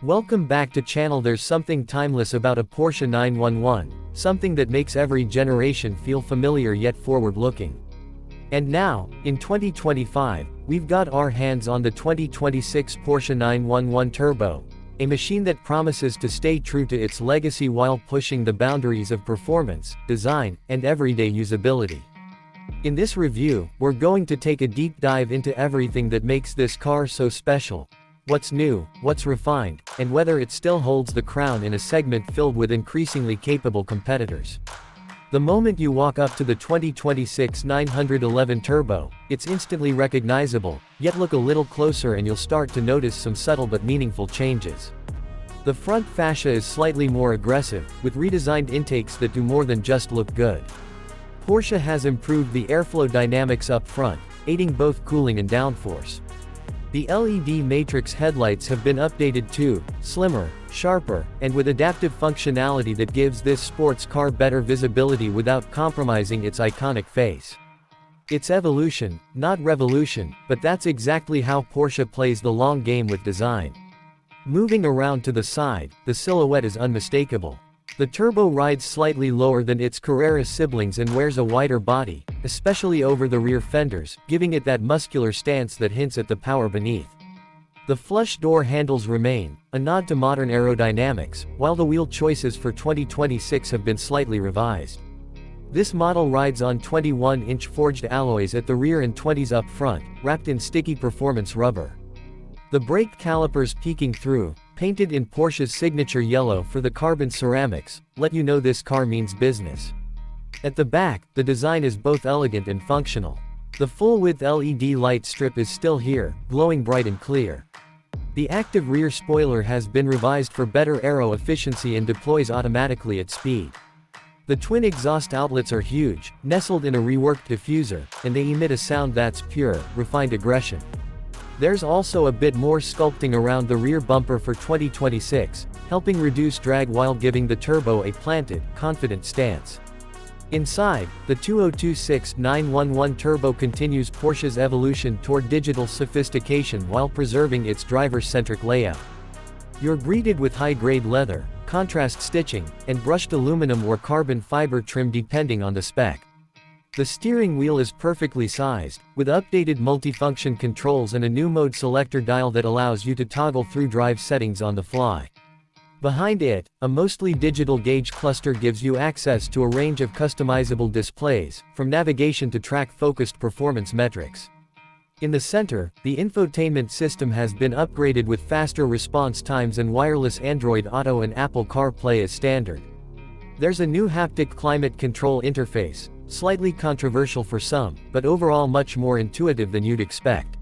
Welcome back to channel. There's something timeless about a Porsche 911, something that makes every generation feel familiar yet forward-looking. And now, in 2025, we've got our hands on the 2026 Porsche 911 Turbo, a machine that promises to stay true to its legacy while pushing the boundaries of performance, design, and everyday usability. In this review, we're going to take a deep dive into everything that makes this car so special. What's new, what's refined, and whether it still holds the crown in a segment filled with increasingly capable competitors. The moment you walk up to the 2026 911 Turbo, it's instantly recognizable, yet look a little closer and you'll start to notice some subtle but meaningful changes. The front fascia is slightly more aggressive, with redesigned intakes that do more than just look good. Porsche has improved the airflow dynamics up front, aiding both cooling and downforce. The LED matrix headlights have been updated too, slimmer, sharper, and with adaptive functionality that gives this sports car better visibility without compromising its iconic face. It's evolution, not revolution, but that's exactly how Porsche plays the long game with design. Moving around to the side, the silhouette is unmistakable. The Turbo rides slightly lower than its Carrera siblings and wears a wider body, especially over the rear fenders, giving it that muscular stance that hints at the power beneath. The flush door handles remain, a nod to modern aerodynamics, while the wheel choices for 2026 have been slightly revised. This model rides on 21-inch forged alloys at the rear and 20s up front, wrapped in sticky performance rubber. The brake calipers peeking through, painted in Porsche's signature yellow for the carbon ceramics, let you know this car means business. At the back, the design is both elegant and functional. The full-width LED light strip is still here, glowing bright and clear. The active rear spoiler has been revised for better aero efficiency and deploys automatically at speed. The twin exhaust outlets are huge, nestled in a reworked diffuser, and they emit a sound that's pure, refined aggression. There's also a bit more sculpting around the rear bumper for 2026, helping reduce drag while giving the Turbo a planted, confident stance. Inside, the 2026 911 Turbo continues Porsche's evolution toward digital sophistication while preserving its driver-centric layout. You're greeted with high-grade leather, contrast stitching, and brushed aluminum or carbon fiber trim depending on the spec. The steering wheel is perfectly sized, with updated multifunction controls and a new mode selector dial that allows you to toggle through drive settings on the fly. Behind it, a mostly digital gauge cluster gives you access to a range of customizable displays, from navigation to track-focused performance metrics. In the center, the infotainment system has been upgraded with faster response times and wireless Android Auto and Apple CarPlay as standard. There's a new haptic climate control interface, slightly controversial for some, but overall much more intuitive than you'd expect.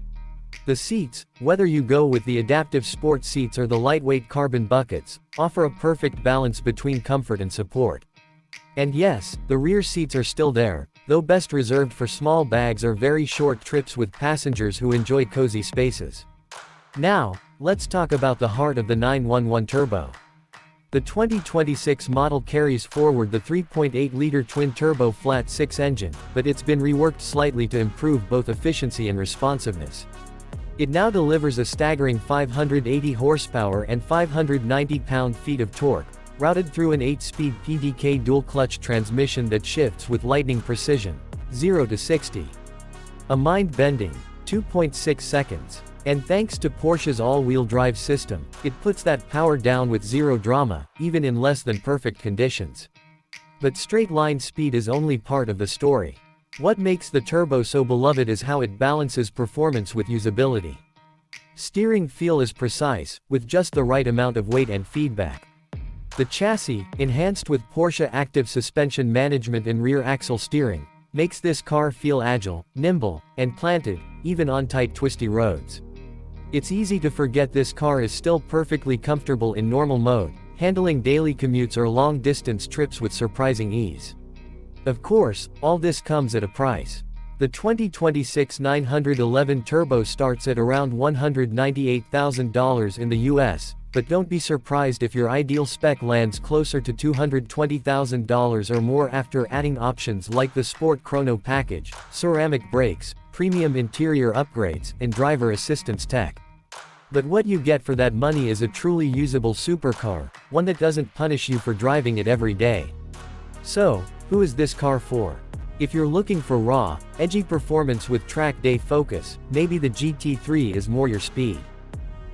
The seats, whether you go with the adaptive sport seats or the lightweight carbon buckets, offer a perfect balance between comfort and support. And yes, the rear seats are still there, though best reserved for small bags or very short trips with passengers who enjoy cozy spaces. Now, let's talk about the heart of the 911 Turbo. The 2026 model carries forward the 3.8-liter twin-turbo flat-6 engine, but it's been reworked slightly to improve both efficiency and responsiveness. It now delivers a staggering 580 horsepower and 590 pound-feet of torque, routed through an 8-speed PDK dual-clutch transmission that shifts with lightning precision, 0 to 60. A mind-bending 2.6 seconds. And thanks to Porsche's all-wheel drive system, it puts that power down with zero drama, even in less than perfect conditions. But straight-line speed is only part of the story. What makes the Turbo so beloved is how it balances performance with usability. Steering feel is precise, with just the right amount of weight and feedback. The chassis, enhanced with Porsche active suspension management and rear axle steering, makes this car feel agile, nimble, and planted, even on tight twisty roads. It's easy to forget this car is still perfectly comfortable in normal mode, handling daily commutes or long-distance trips with surprising ease. Of course, all this comes at a price. The 2026 911 Turbo starts at around $198,000 in the US, but don't be surprised if your ideal spec lands closer to $220,000 or more after adding options like the Sport Chrono package, ceramic brakes, premium interior upgrades, and driver assistance tech. But what you get for that money is a truly usable supercar, one that doesn't punish you for driving it every day. So, who is this car for? If you're looking for raw, edgy performance with track day focus, maybe the GT3 is more your speed.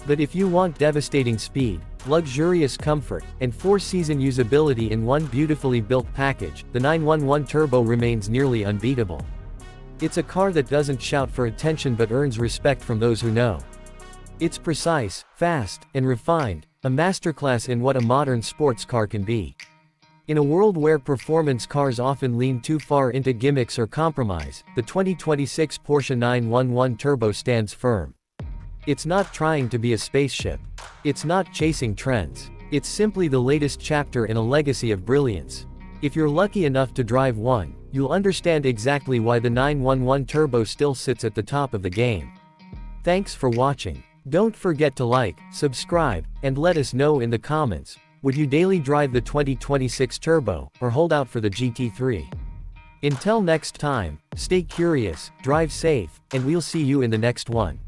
But if you want devastating speed, luxurious comfort, and 4-season usability in one beautifully built package, the 911 Turbo remains nearly unbeatable. It's a car that doesn't shout for attention but earns respect from those who know. It's precise, fast, and refined, a masterclass in what a modern sports car can be. In a world where performance cars often lean too far into gimmicks or compromise, the 2026 Porsche 911 Turbo stands firm. It's not trying to be a spaceship. It's not chasing trends. It's simply the latest chapter in a legacy of brilliance. If you're lucky enough to drive one, you'll understand exactly why the 911 Turbo still sits at the top of the game. Thanks for watching. Don't forget to like, subscribe, and let us know in the comments, would you daily drive the 2026 Turbo, or hold out for the GT3? Until next time, stay curious, drive safe, and we'll see you in the next one.